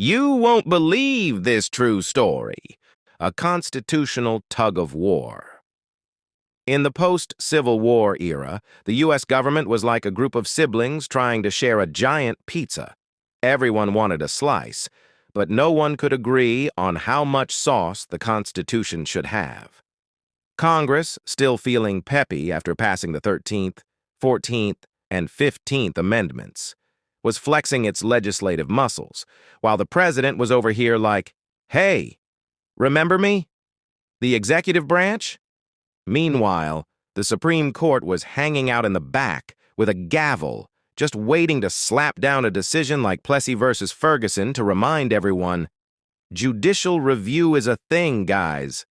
You won't believe this true story. A constitutional tug-of-war. In the post-Civil War era, the U.S. government was like a group of siblings trying to share a giant pizza. Everyone wanted a slice, but no one could agree on how much sauce the Constitution should have. Congress, still feeling peppy after passing the 13th, 14th, and 15th Amendments, was flexing its legislative muscles, while the president was over here like, "Hey, remember me? The executive branch?" Meanwhile, the Supreme Court was hanging out in the back with a gavel, just waiting to slap down a decision like Plessy versus Ferguson to remind everyone, judicial review is a thing, guys.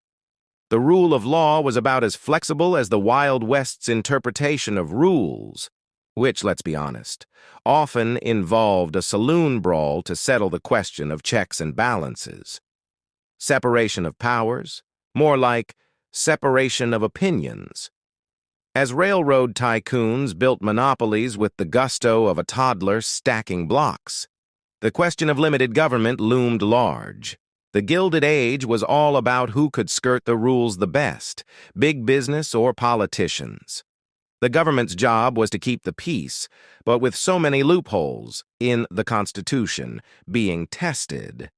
The rule of law was about as flexible as the Wild West's interpretation of rules, which, let's be honest, often involved a saloon brawl to settle the question of checks and balances. Separation of powers, more like separation of opinions. As railroad tycoons built monopolies with the gusto of a toddler stacking blocks, the question of limited government loomed large. The Gilded Age was all about who could skirt the rules the best, big business or politicians. The government's job was to keep the peace, but with so many loopholes in the Constitution being tested,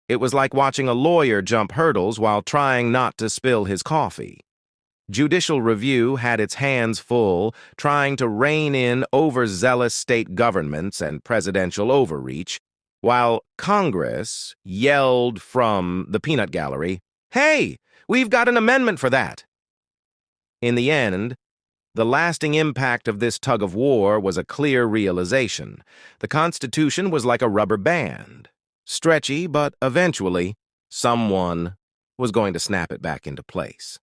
it was like watching a lawyer jump hurdles while trying not to spill his coffee. Judicial review had its hands full trying to rein in overzealous state governments and presidential overreach, while Congress yelled from the peanut gallery, "Hey, we've got an amendment for that." In the end, the lasting impact of this tug-of-war was a clear realization. The Constitution was like a rubber band. Stretchy, but eventually, someone was going to snap it back into place.